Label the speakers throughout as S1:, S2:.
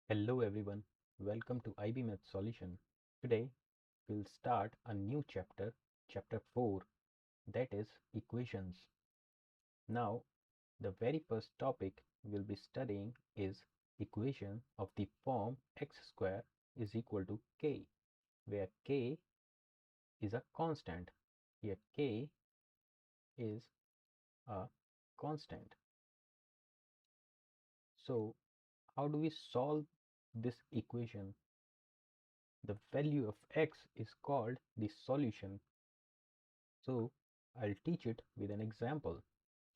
S1: Hello everyone, welcome to IB Math Solution. Today we'll start a new chapter, chapter 4, that is equations. Now, the very first topic we'll be studying is equation of the form x square is equal to k, where k is a constant. Here k is a constant. So, how do we solve this equation? The value of x is called the solution. So I'll teach it with an example.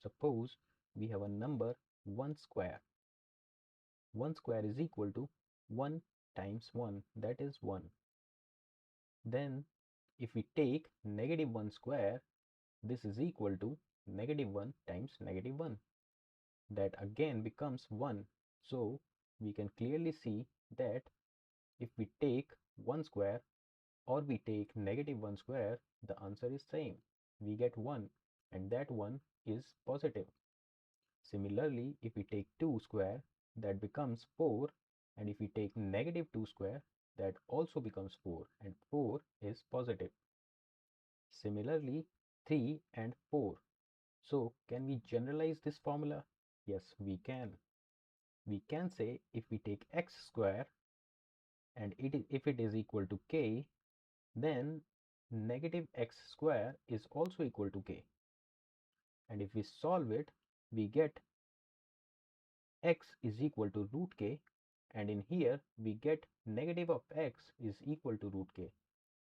S1: Suppose we have a number 1 square. 1 square is equal to 1 times 1, that is 1. Then if we take negative 1 square, this is equal to negative 1 times negative 1. That again becomes 1. So we can clearly see that if we take 1 square or we take negative 1 square, the answer is same. We get 1 and that 1 is positive. Similarly, if we take 2 square, that becomes 4, and if we take negative 2 square, that also becomes 4 and 4 is positive. Similarly, 3 and 4. So can we generalize this formula? Yes, we can. We can say if we take x square and if it is equal to k, then negative x square is also equal to k. And if we solve it, we get x is equal to root k, and in here we get negative of x is equal to root k.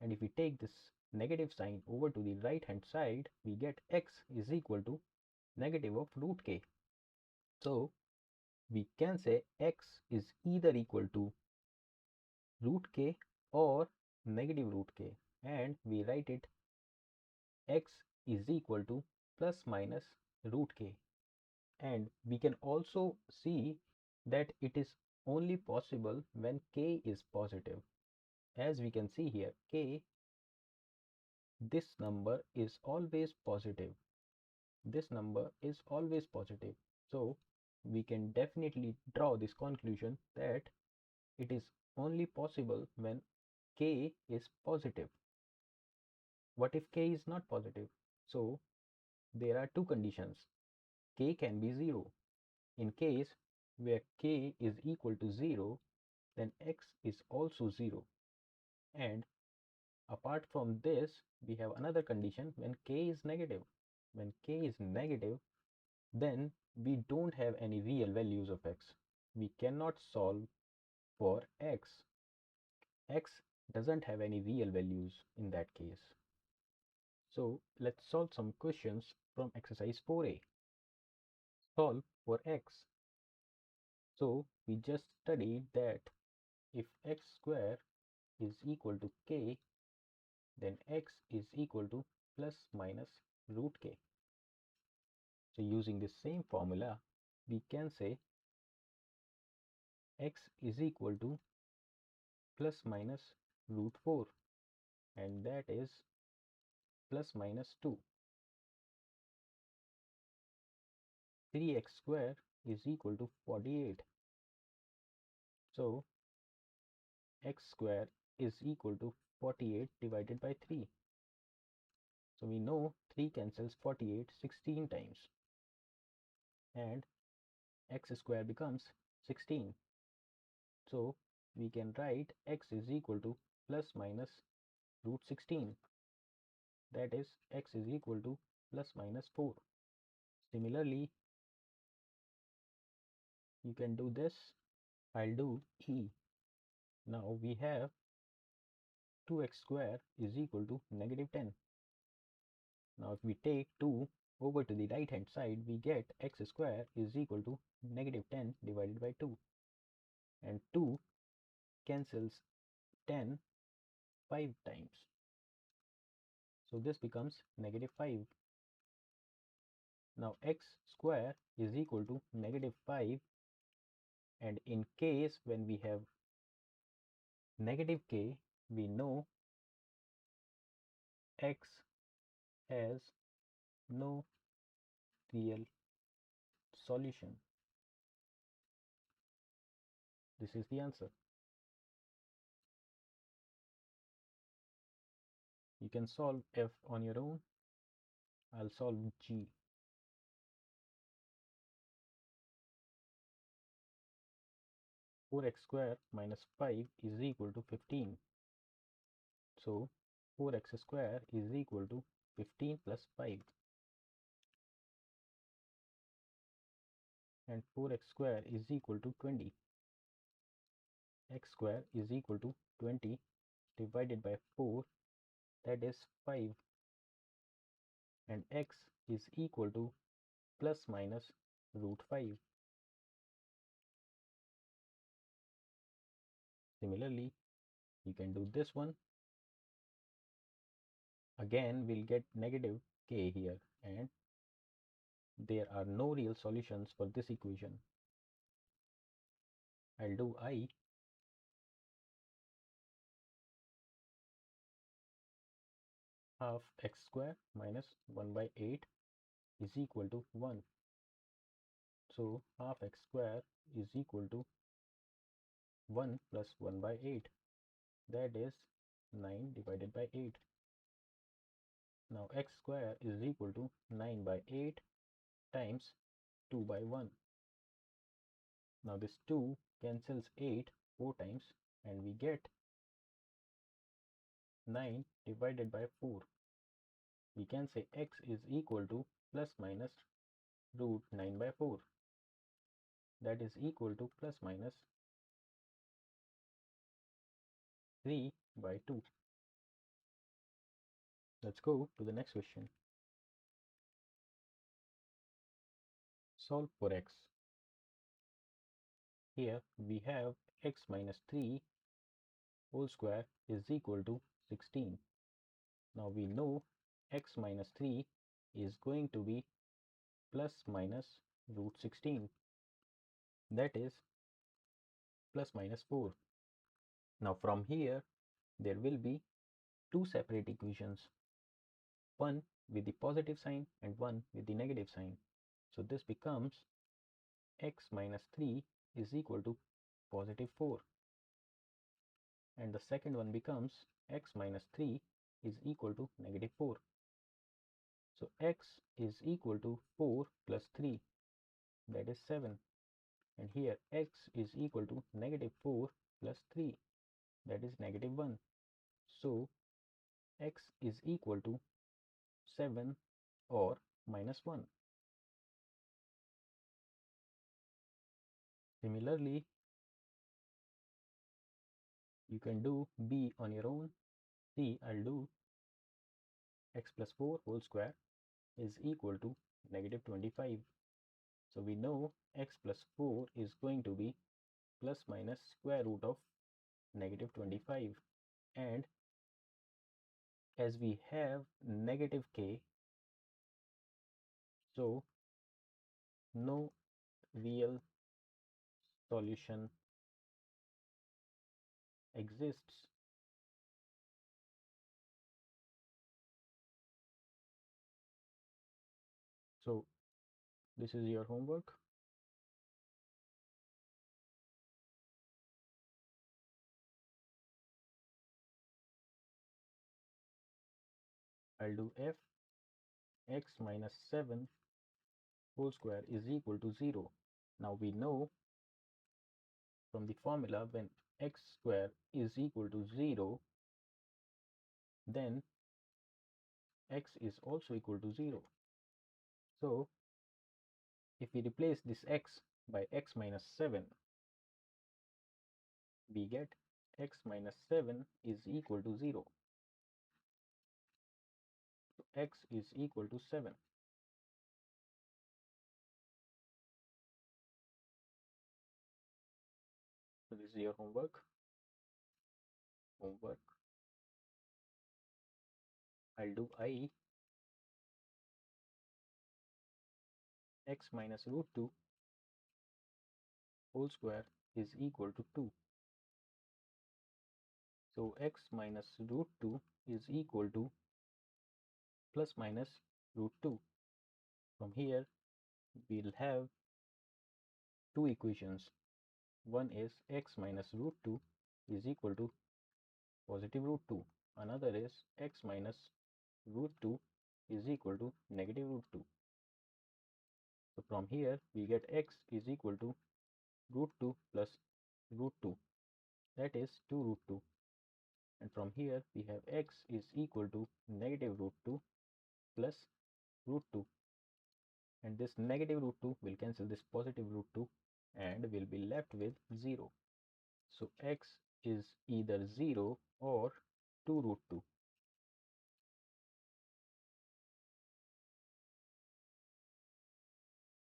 S1: And if we take this negative sign over to the right hand side, we get x is equal to negative of root k. So we can say x is either equal to root k or negative root k, and we write it x is equal to plus minus root k. And we can also see that it is only possible when k is positive. As we can see here, k, this number is always positive. This number is always positive. So we can definitely draw this conclusion that it is only possible when k is positive. What if k is not positive? So there are two conditions. K can be 0. In case where k is equal to 0, then x is also 0. And apart from this, we have another condition when k is negative. When k is negative, then we don't have any real values of x. We cannot solve for x. X doesn't have any real values in that case. So let's solve some questions from exercise 4a. Solve for x. So we just studied that if x square is equal to k, then x is equal to plus minus root k. So using the same formula, we can say x is equal to plus minus root 4, and that is plus minus 2. 3x square is equal to 48. So x square is equal to 48 divided by 3. So we know 3 cancels 48 16 times, and x square becomes 16. So we can write x is equal to plus minus root 16. That is x is equal to plus minus 4. Similarly, you can do this. I'll do e. Now we have 2x square is equal to negative 10. Now if we take 2 over to the right hand side, we get x square is equal to negative 10 divided by 2. And 2 cancels 10 5 times. So this becomes negative 5. Now x square is equal to negative 5, and in case when we have negative k, we know x has no real solution. This is the answer. You can solve f on your own. I'll solve g. 4x square minus 5 is equal to 15. So 4x square is equal to 15 plus 5. And 4x square is equal to 20. X square is equal to 20 divided by 4, that is 5. And x is equal to plus minus root 5. Similarly, you can do this one. Again, we'll get negative k here, and there are no real solutions for this equation. I'll do I. Half x square minus 1 by 8 is equal to 1. So half x square is equal to 1 plus 1 by 8. That is 9 divided by 8. Now x square is equal to 9 by 8 times 2 by 1. Now this 2 cancels 8 4 times, and we get 9 divided by 4. We can say x is equal to plus minus root 9 by 4. That is equal to plus minus 3 by 2. Let's go to the next question. Solve for x. Here we have x minus 3 whole square is equal to 16. Now we know x minus 3 is going to be plus minus root 16. That is plus minus 4. Now from here there will be two separate equations, one with the positive sign and one with the negative sign. So this becomes x minus 3 is equal to positive 4. And the second one becomes x minus 3 is equal to negative 4. So x is equal to 4 plus 3, that is 7. And here x is equal to negative 4 plus 3, that is negative 1. So x is equal to 7 or minus 1. Similarly, you can do b on your own. See, I'll do x plus 4 whole square is equal to negative 25. So we know x plus 4 is going to be plus minus square root of negative 25. And as we have negative k, so no real solution exists. So this is your homework. I'll do f x minus 7 whole square is equal to 0. Now we know from the formula, when x square is equal to 0, then x is also equal to 0. So if we replace this x by x minus 7, we get x minus 7 is equal to 0. So x is equal to 7. So this is your homework. I'll do I. X minus root 2 whole square is equal to 2. So x minus root 2 is equal to plus minus root 2. From here we'll have two equations. One is x minus root 2 is equal to positive root 2. Another is x minus root 2 is equal to negative root 2. So from here we get x is equal to root 2 plus root 2, that is 2 root 2. And from here we have x is equal to negative root 2 plus root 2. And this negative root 2 will cancel this positive root 2 and will be left with 0. So x is either 0 or 2 root 2.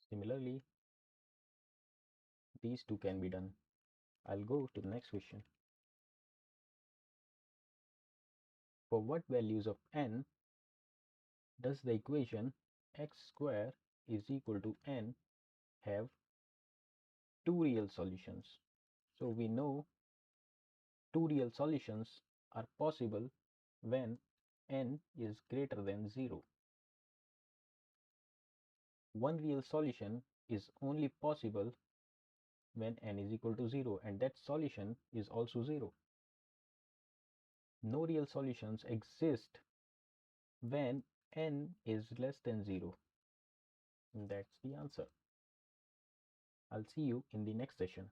S1: Similarly, these two can be done. I'll go to the next question. For what values of n does the equation x square is equal to n have two real solutions? So we know two real solutions are possible when n is greater than 0. One real solution is only possible when n is equal to 0, and that solution is also 0. No real solutions exist when n is less than 0. That's the answer. I'll see you in the next session.